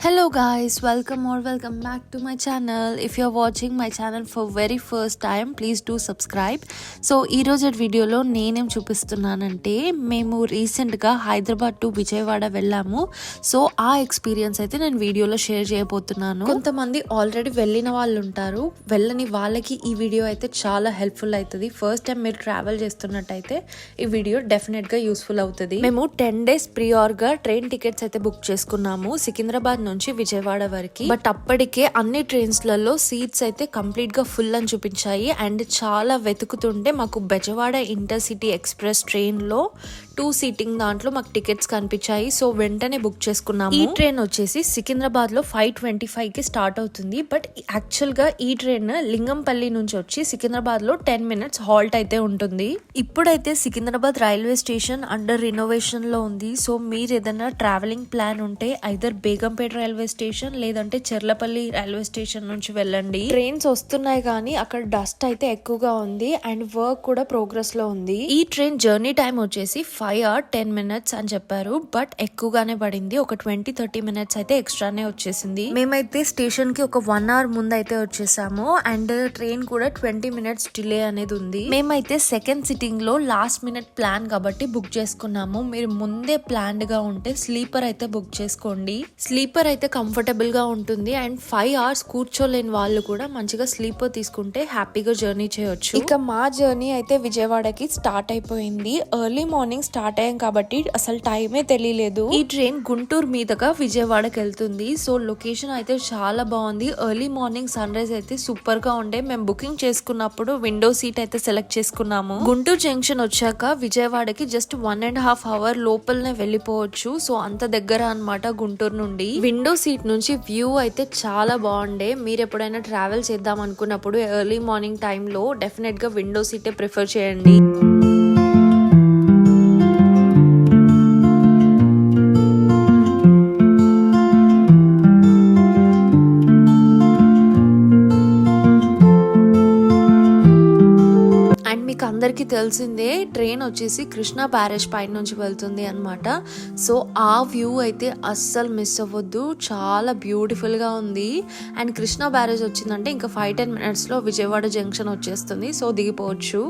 Hello guys, welcome back to my channel. If you're watching my channel for very first time, please do subscribe. So ఈ రోజు వీడియోలో నేనేం చూపిస్తున్నానంటే మేము రీసెంట్గా Hyderabad to Vijayawada వెళ్ళాము. సో ఆ ఎక్స్పీరియన్స్ అయితే నేను వీడియోలో షేర్ చేయబోతున్నాను. కొంతమంది ఆల్రెడీ వెళ్ళిన వాళ్ళు ఉంటారు, వెళ్ళని వాళ్ళకి ఈ వీడియో అయితే చాలా హెల్ప్ఫుల్ అవుతుంది. ఫస్ట్ టైం మీరు ట్రావెల్ చేస్తున్నట్టయితే ఈ వీడియో డెఫినెట్గా యూస్ఫుల్ అవుతుంది. మేము 10 days ప్రియార్గా ట్రైన్ టికెట్స్ అయితే బుక్ చేసుకున్నాము సికింద్రాబాద్ నుంచి విజయవాడ వరకు. బట్ అప్పటికే అన్ని ట్రైన్స్ లలో సీట్స్ అయితే కంప్లీట్ గా ఫుల్ అని చూపించాయి. అండ్ చాలా వెతుకుతుంటే మాకు బెజవాడ ఇంటర్సిటీ ఎక్స్ప్రెస్ ట్రైన్ లో 2 సీటింగ్ దాంట్లో మాకు టికెట్స్ కనిపించాయి. సో వెంటనే బుక్ చేసుకున్నాము. ఈ ట్రైన్ వచ్చేసి సికింద్రాబాద్ లో 5:25 కి స్టార్ట్ అవుతుంది. బట్ యాక్చువల్ గా ఈ ట్రైన్ లింగంపల్లి నుంచి వచ్చి సికింద్రాబాద్ లో 10 minutes హాల్ట్ అయితే ఉంటుంది. ఇప్పుడైతే Secunderabad railway station under renovation లో ఉంది. సో మీరు ఏదైనా ట్రావెలింగ్ ప్లాన్ ఉంటే ఐదర్ బేగంపేట రైల్వే స్టేషన్ లేదంటే చెర్లపల్లి రైల్వే స్టేషన్ నుంచి వెళ్ళండి. ట్రైన్స్ వస్తున్నాయి కానీ అక్కడ డస్ట్ అయితే ఎక్కువగా ఉంది అండ్ వర్క్ కూడా ప్రోగ్రెస్ లో ఉంది. ఈ ట్రైన్ జర్నీ టైం వచ్చేసి 5 hours 10 minutes అని చెప్పారు. బట్ ఎక్కువగానే పడింది, ఒక 20-30 minutes అయితే ఎక్స్ట్రానే వచ్చేసింది. మేమైతే స్టేషన్ కి ఒక 1 hour ముందు అయితే వచ్చేసాము అండ్ ట్రైన్ కూడా 20 minutes డిలే అనేది ఉంది. మేమైతే సెకండ్ సిట్టింగ్ లో లాస్ట్ మినిట్ ప్లాన్ కాబట్టి బుక్ చేసుకున్నాము. మీరు ముందే ప్లాన్డ్ గా ఉంటే స్లీపర్ అయితే బుక్ చేసుకోండి. స్లీపర్ అయితే కంఫర్టబుల్ గా ఉంటుంది అండ్ 5 hours కూర్చోలేని వాళ్ళు కూడా మంచిగా స్లీపర్ తీసుకుంటే హ్యాపీగా జర్నీ చేయొచ్చు. ఇక మా జర్నీ అయితే విజయవాడకి స్టార్ట్ అయిపోయింది. ఎర్లీ మార్నింగ్ స్టార్ట్ అయ్యాం కాబట్టి అసలు టైమే తెలియలేదు. ఈ ట్రైన్ గుంటూరు మీదుగా విజయవాడకి వెళ్తుంది. సో లొకేషన్ అయితే చాలా బాగుంది. ఎర్లీ మార్నింగ్ సన్ రైజ్ అయితే సూపర్ గా ఉండే. మేము బుకింగ్ చేసుకున్నప్పుడు విండో సీట్ అయితే సెలెక్ట్ చేసుకున్నాము. గుంటూరు జంక్షన్ వచ్చాక విజయవాడకి జస్ట్ 1.5 hours లోపలనే వెళ్ళిపోవచ్చు. సో అంత దగ్గర అన్నమాట గుంటూరు నుండి. విండో సీట్ నుంచి వ్యూ అయితే చాలా బాగుండే. మీరు ఎప్పుడైనా ట్రావెల్ చేద్దాం అనుకున్నప్పుడు ఎర్లీ మార్నింగ్ టైంలో డెఫినెట్ గా విండో సీటే ప్రిఫర్ చేయండి. అందరికి తెలిసిందే ట్రైన్ వచ్చేసి కృష్ణా బ్యారేజ్ పైన నుంచి వెళ్తుంది అన్నమాట. సో ఆ వ్యూ అయితే అస్సలు మిస్ అవ్వద్దు, చాలా బ్యూటిఫుల్ గా ఉంది. అండ్ కృష్ణా బ్యారేజ్ వచ్చిందంటే ఇంకా 5-10 minutes లో విజయవాడ జంక్షన్ వచ్చేస్తుంది. సో దిగిపోవచ్చు.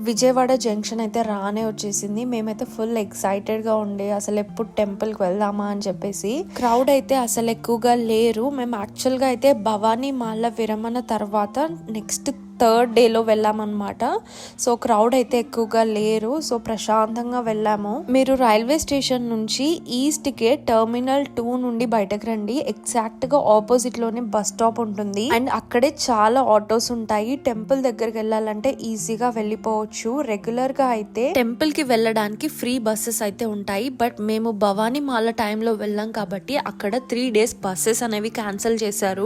విజయవాడ జంక్షన్ అయితే రానే వచ్చేసింది. మేమైతే ఫుల్ ఎక్సైటెడ్ గా ఉండే, అసలు ఎప్పుడు టెంపుల్ కి వెళ్దామా అని చెప్పేసి. క్రౌడ్ అయితే అసలు ఎక్కువగా లేరు. మేము యాక్చువల్ గా అయితే భవానీ మాల విరమణ తర్వాత నెక్స్ట్ 3rd day లో వెళ్ళామన్నమాట. సో క్రౌడ్ అయితే ఎక్కువగా లేరు. సో ప్రశాంతంగా వెళ్ళాము. మీరు రైల్వే స్టేషన్ నుంచి ఈస్ట్ కే టెర్మినల్ 2 నుండి బయటకు రండి. ఎగ్జాక్ట్ గా ఆపోజిట్ లోనే బస్ స్టాప్ ఉంటుంది అండ్ అక్కడే చాలా ఆటోస్ ఉంటాయి. టెంపుల్ దగ్గరికి వెళ్ళాలంటే ఈజీగా వెళ్ళిపోవచ్చు. రెగ్యులర్ గా అయితే టెంపుల్ కి వెళ్ళడానికి ఫ్రీ బస్సెస్ అయితే ఉంటాయి. బట్ మేము భవానీ మాల టైంలో వెళ్ళాం కాబట్టి అక్కడ 3 days బస్సెస్ అనేవి క్యాన్సిల్ చేశారు.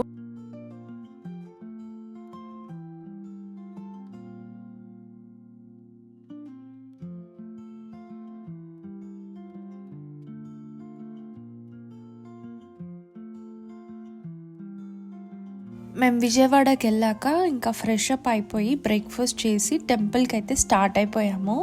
మేము విజయవాడకి వెళ్ళాక ఇంకా ఫ్రెష్ అప్ అయిపోయి బ్రేక్ఫాస్ట్ చేసి టెంపుల్కి అయితే స్టార్ట్ అయిపోయాము.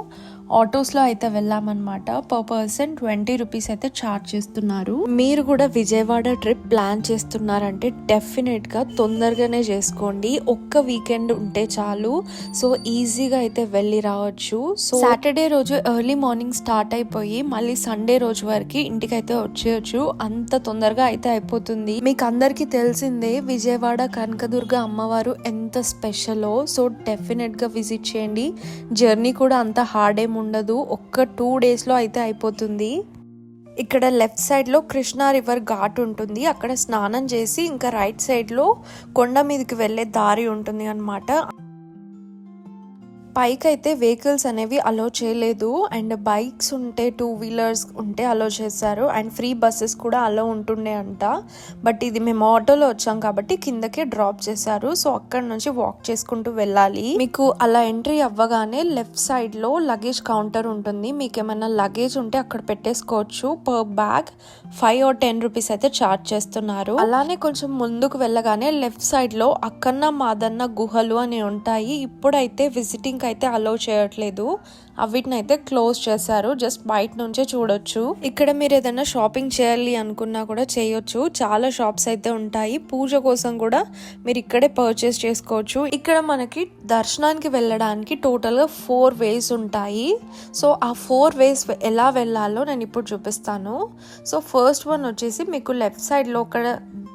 ఆటోస్లో అయితే వెళ్ళామన్నమాట. పర్ పర్సన్ 20 rupees అయితే ఛార్జ్ చేస్తున్నారు. మీరు కూడా విజయవాడ ట్రిప్ ప్లాన్ చేస్తున్నారంటే డెఫినెట్గా తొందరగానే చేసుకోండి. ఒక్క వీకెండ్ ఉంటే చాలు. సో ఈజీగా అయితే వెళ్ళి రావచ్చు. సో సాటర్డే రోజు ఎర్లీ మార్నింగ్ స్టార్ట్ అయిపోయి మళ్ళీ సండే రోజు వరకు ఇంటికైతే వచ్చేయచ్చు. అంత తొందరగా అయితే అయిపోతుంది. మీకు అందరికీ తెలిసిందే విజయవాడ కనకదుర్గ అమ్మవారు ఎంత స్పెషలో. సో డెఫినెట్గా విజిట్ చేయండి. జర్నీ కూడా అంత హార్డ్ ఏం ఉండదు. ఒక్క 2 days లో అయితే అయిపోతుంది. ఇక్కడ లెఫ్ట్ సైడ్ లో కృష్ణా రివర్ ఘాట్ ఉంటుంది. అక్కడ స్నానం చేసి ఇంకా రైట్ సైడ్ లో కొండ మీదకి వెళ్లే దారి ఉంటుంది అన్నమాట. పైకి అయితే వెహికల్స్ అనేవి అలో చేయలేదు అండ్ బైక్స్ ఉంటే 2 వీలర్స్ ఉంటే అలో చేశారు అండ్ ఫ్రీ బస్సెస్ కూడా అలో ఉంటుండే అంట. బట్ ఇది మేము ఆటోలో వచ్చాం కాబట్టి కిందకే డ్రాప్ చేశారు. సో అక్కడ నుంచి వాక్ చేసుకుంటూ వెళ్ళాలి. మీకు అలా ఎంట్రీ అవ్వగానే లెఫ్ట్ సైడ్ లో లగేజ్ కౌంటర్ ఉంటుంది. మీకు ఏమైనా లగేజ్ ఉంటే అక్కడ పెట్టేసుకోవచ్చు. పర్ బ్యాగ్ 5 or 10 రూపీస్ అయితే ఛార్జ్ చేస్తున్నారు. అలానే కొంచెం ముందుకు వెళ్ళగానే లెఫ్ట్ సైడ్ లో అక్కన్న మాదన్న గుహలు అని ఉంటాయి. ఇప్పుడైతే విజిటింగ్ అయితే అలో చేయట్లేదు, అవిటిని అయితే క్లోజ్ చేశారు. జస్ట్ బయట నుంచే చూడొచ్చు. ఇక్కడ మీరు ఏదైనా షాపింగ్ చేయాలి అనుకున్నా కూడా చేయొచ్చు. చాలా షాప్స్ అయితే ఉంటాయి. పూజ కోసం కూడా మీరు ఇక్కడే పర్చేస్ చేసుకోవచ్చు. ఇక్కడ మనకి దర్శనానికి వెళ్ళడానికి టోటల్ గా 4 వేస్ ఉంటాయి. సో ఆ 4 వేస్ ఎలా వెళ్ళాలో నేను ఇప్పుడు చూపిస్తాను. సో ఫస్ట్ వన్ వచ్చేసి మీకు లెఫ్ట్ సైడ్ లో ఒక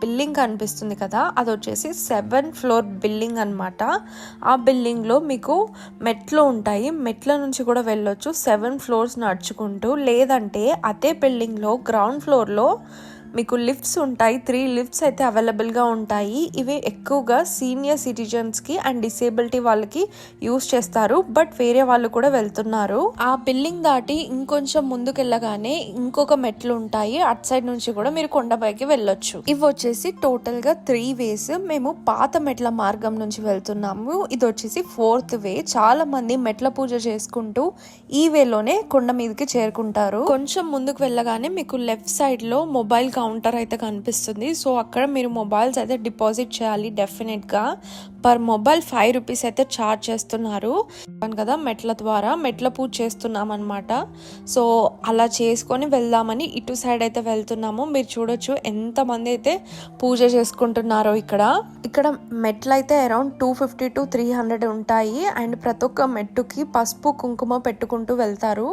బిల్డింగ్ కనిపిస్తుంది కదా, అది వచ్చేసి 7th ఫ్లోర్ బిల్డింగ్ అనమాట. ఆ బిల్డింగ్ లో మీకు మెట్లు ఉంటాయి. మెట్ల నుంచి కూడా వెళ్ళొచ్చు 7 ఫ్లోర్స్ నడుచుకుంటూ. లేదంటే అదే బిల్డింగ్ లో గ్రౌండ్ ఫ్లోర్ లో మీకు లిఫ్ట్స్ ఉంటాయి. 3 లిఫ్ట్స్ అయితే అవైలబుల్ గా ఉంటాయి. ఇవి ఎక్కువగా సీనియర్ సిటిజన్స్ కి అండ్ డిసేబిలిటీ వాళ్ళకి యూస్ చేస్తారు. బట్ వేరే వాళ్ళు కూడా వెళ్తున్నారు. ఆ బిల్డింగ్ దాటి ఇంకొంచెం ముందుకు వెళ్ళగానే ఇంకొక మెట్లు ఉంటాయి. అటు సైడ్ నుంచి కూడా మీరు కొండపైకి వెళ్ళొచ్చు. ఇవి వచ్చేసి టోటల్ గా 3 వేస్. మేము పాత మెట్ల మార్గం నుంచి వెళ్తున్నాము. ఇది వచ్చేసి 4th వే. చాలా మంది మెట్ల పూజ చేసుకుంటూ ఈ వేలోనే కొండ మీదకి చేరుకుంటారు. కొంచెం ముందుకు వెళ్ళగానే మీకు లెఫ్ట్ సైడ్ లో మొబైల్ కౌంటర్ అయితే కనిపిస్తుంది. సో అక్కడ మీరు మొబైల్స్ అయితే డిపాజిట్ చేయాలి డెఫినెట్ గా. పర్ మొబైల్ 5 రూపీస్ అయితే ఛార్జ్ చేస్తున్నారు కదా. మెట్ల ద్వారా మెట్ల పూజ చేస్తున్నాం అనమాట. సో అలా చేసుకొని వెళ్దామని ఇటు సైడ్ అయితే వెళ్తున్నాము. మీరు చూడొచ్చు ఎంత మంది అయితే పూజ చేసుకుంటున్నారో ఇక్కడ మెట్లు అయితే అరౌండ్ 250 to 300 ఉంటాయి. అండ్ ప్రతి ఒక్క మెట్టుకి పసుపు కుంకుమ పెట్టుకుంటూ వెళ్తారు.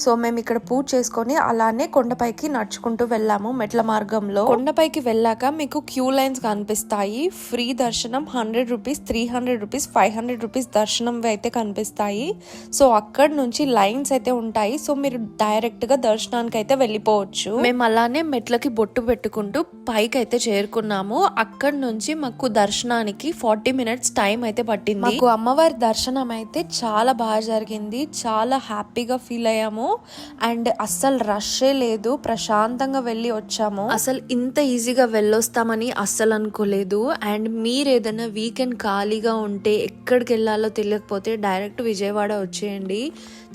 సో మేము ఇక్కడ పూజ చేసుకొని అలానే కొండపైకి నడుచుకుంటూ వెళ్ళాము. మెట్ల మార్గంలో కొండపైకి వెళ్ళాక మీకు క్యూ లైన్స్ కనిపిస్తాయి. ఫ్రీ దర్శనం 100 రూపీస్, 300 రూపీస్, 500 రూపీస్ దర్శనం అయితే కనిపిస్తాయి. సో అక్కడ నుంచి లైన్స్ అయితే ఉంటాయి. సో మీరు డైరెక్ట్ గా దర్శనానికి అయితే వెళ్ళిపోవచ్చు. మేము అలానే మెట్లకి బొట్టు పెట్టుకుంటూ పైకి అయితే చేరుకున్నాము. అక్కడ నుంచి మాకు దర్శనానికి 40 minutes టైం అయితే పట్టింది. మాకు అమ్మవారి దర్శనం అయితే చాలా బాగా జరిగింది. చాలా హ్యాపీగా ఫీల్ అయ్యాము. అండ్ అస్సలు రష్ే లేదు, ప్రశాంతంగా వెళ్ళి వచ్చాము. అసలు ఇంత ఈజీగా వెళ్ళొస్తామని అస్సలు అనుకోలేదు. అండ్ మీరు ఏదైనా వీకెండ్ ఖాళీగా ఉంటే ఎక్కడికి వెళ్ళాలో తెలియకపోతే డైరెక్ట్ విజయవాడ వచ్చేయండి.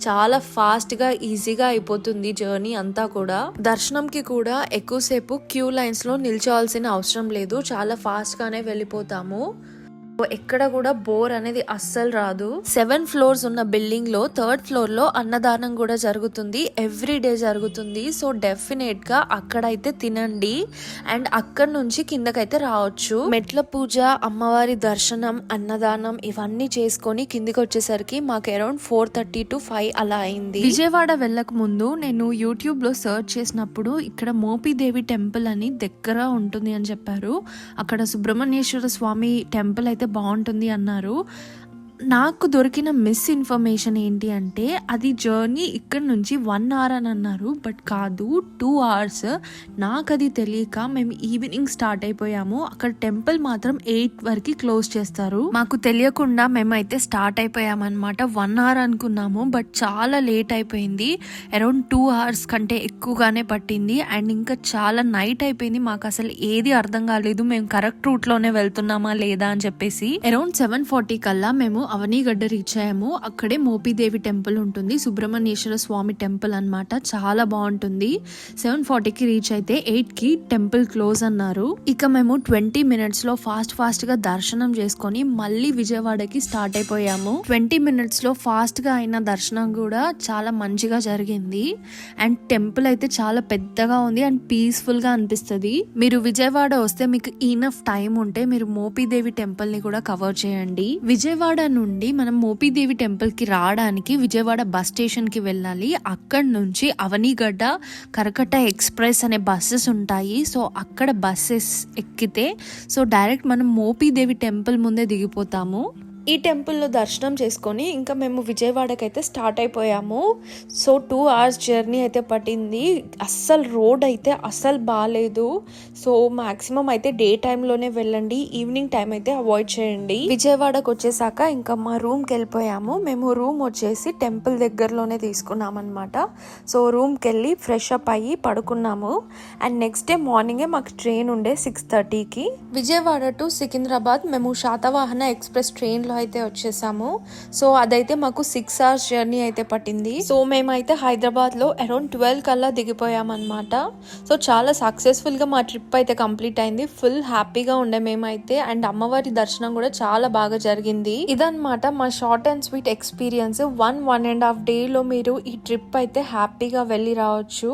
చాలా ఫాస్ట్ గా ఈజీగా అయిపోతుంది జర్నీ అంతా కూడా. దర్శనంకి కూడా ఎక్కువసేపు క్యూ లైన్స్ లో నిల్చోవాల్సిన అవసరం లేదు. చాలా ఫాస్ట్ గానే వెళ్ళిపోతాము. ఎక్కడ కూడా బోర్ అనేది అస్సలు రాదు. 7 ఫ్లోర్స్ ఉన్న బిల్డింగ్ లో 3rd ఫ్లోర్ లో అన్నదానం కూడా జరుగుతుంది. ఎవ్రీ డే జరుగుతుంది. సో డెఫినెట్ గా అక్కడైతే తినండి అండ్ అక్కడ నుంచి కిందకైతే రావచ్చు. మెట్ల పూజ, అమ్మవారి దర్శనం, అన్నదానం ఇవన్నీ చేసుకొని కిందికి వచ్చేసరికి మాకు అరౌండ్ 4:30 to 5 అలా అయింది. విజయవాడ వెళ్ళక ముందు నేను యూట్యూబ్ లో సర్చ్ చేసినప్పుడు ఇక్కడ మోపిదేవి టెంపుల్ అని దగ్గర ఉంటుంది అని చెప్పారు. అక్కడ సుబ్రహ్మణ్యేశ్వర స్వామి టెంపుల్ అయితే బాగుంటుంది అన్నారు. నాకు దొరికిన మిస్ఇన్ఫర్మేషన్ ఏంటి అంటే అది జర్నీ ఇక్కడ నుంచి 1 hour అని అన్నారు. బట్ కాదు, 2 hours. నాకు అది తెలియక మేము ఈవినింగ్ స్టార్ట్ అయిపోయాము. అక్కడ టెంపుల్ మాత్రం 8 వరకు క్లోజ్ చేస్తారు. మాకు తెలియకుండా మేమైతే స్టార్ట్ అయిపోయామన్నమాట. 1 hour అనుకున్నాము బట్ చాలా లేట్ అయిపోయింది. అరౌండ్ 2 hours కంటే ఎక్కువగానే పట్టింది. అండ్ ఇంకా చాలా నైట్ అయిపోయింది. మాకు అసలు ఏది అర్థం కాలేదు మేము కరెక్ట్ రూట్ లోనే వెళ్తున్నామా లేదా అని చెప్పేసి. అరౌండ్ 7:40 కల్లా మేము అవనీగడ్డ రీచ్ అయ్యాము. అక్కడే మోపిదేవి టెంపుల్ ఉంటుంది, సుబ్రహ్మణ్యేశ్వర స్వామి టెంపుల్ అన్నమాట. చాలా బాగుంటుంది. 7:40కి రీచ్ అయితే 8కి టెంపుల్ క్లోజ్ అన్నారు. ఇక మేము 20 minutes లో ఫాస్ట్ గా దర్శనం చేసుకొని మళ్ళీ విజయవాడకి స్టార్ట్ అయిపోయాము. 20 minutes లో ఫాస్ట్ గా అయిన దర్శనం కూడా చాలా మంచిగా జరిగింది. అండ్ టెంపుల్ అయితే చాలా పెద్దగా ఉంది అండ్ పీస్ఫుల్ గా అనిపిస్తుంది. మీరు విజయవాడ వస్తే మీకు ఈనఫ్ టైం ఉంటే మీరు మోపిదేవి టెంపుల్ ని కూడా కవర్ చేయండి. విజయవాడ నుండి మనం మోపిదేవి టెంపుల్ కి రావడానికి విజయవాడ బస్ స్టేషన్ కి వెళ్ళాలి. అక్కడ నుంచి అవనీగడ్డ, కరకట్ట ఎక్స్ప్రెస్ అనే బస్సెస్ ఉంటాయి. సో అక్కడ బస్సెస్ ఎక్కితే సో డైరెక్ట్ మనం మోపిదేవి టెంపుల్ ముందే దిగిపోతాము. ఈ టెంపుల్లో దర్శనం చేసుకొని ఇంకా మేము విజయవాడకైతే స్టార్ట్ అయిపోయాము. సో 2 hours జర్నీ అయితే పట్టింది. అస్సలు రోడ్ అయితే అస్సలు బాగాలేదు. సో మ్యాక్సిమం అయితే డే టైంలోనే వెళ్ళండి, ఈవినింగ్ టైం అయితే అవాయిడ్ చేయండి. విజయవాడకు వచ్చేసాక ఇంకా మా రూమ్కి వెళ్ళిపోయాము. మేము రూమ్ వచ్చేసి టెంపుల్ దగ్గరలోనే తీసుకున్నాం అనమాట. సో రూమ్కి వెళ్ళి ఫ్రెష్ అప్ అయ్యి పడుకున్నాము. అండ్ నెక్స్ట్ డే మార్నింగే మాకు ట్రైన్ ఉండే 6:30కి. విజయవాడ టు సికింద్రాబాద్ మేము శాతవాహన ఎక్స్ప్రెస్ ట్రైన్లో అయితే వచ్చేసాము. సో అదైతే మాకు 6 hours జర్నీ అయితే పట్టింది. సో మేమైతే హైదరాబాద్లో అరౌండ్ 12 కల్లా దిగిపోయామన్నమాట. సో చాలా సక్సెస్ఫుల్గా మా ట్రిప్ అయితే కంప్లీట్ అయింది. ఫుల్ హ్యాపీగా ఉండే మేమైతే. అండ్ అమ్మవారి దర్శనం కూడా చాలా బాగా జరిగింది. ఇదన్నమాట మా షార్ట్ అండ్ స్వీట్ ఎక్స్పీరియన్స్. 1.5 డేలో మీరు ఈ ట్రిప్ అయితే హ్యాపీగా వెళ్ళి రావచ్చు.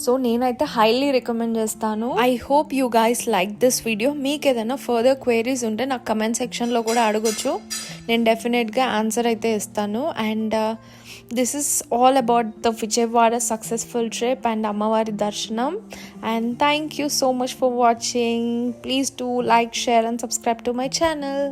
సో నేనైతే హైలీ రికమెండ్ చేస్తాను. I hope you guys like this video. మీకు ఏదైనా ఫర్దర్ క్వైరీస్ ఉంటే నాకు కమెంట్ సెక్షన్లో కూడా అడగొచ్చు. నేను డెఫినెట్గా ఆన్సర్ అయితే ఇస్తాను. And this is all about the Vijayawada successful trip and అమ్మవారి దర్శనం. And thank you so much for watching. Please do like, share and subscribe to my channel.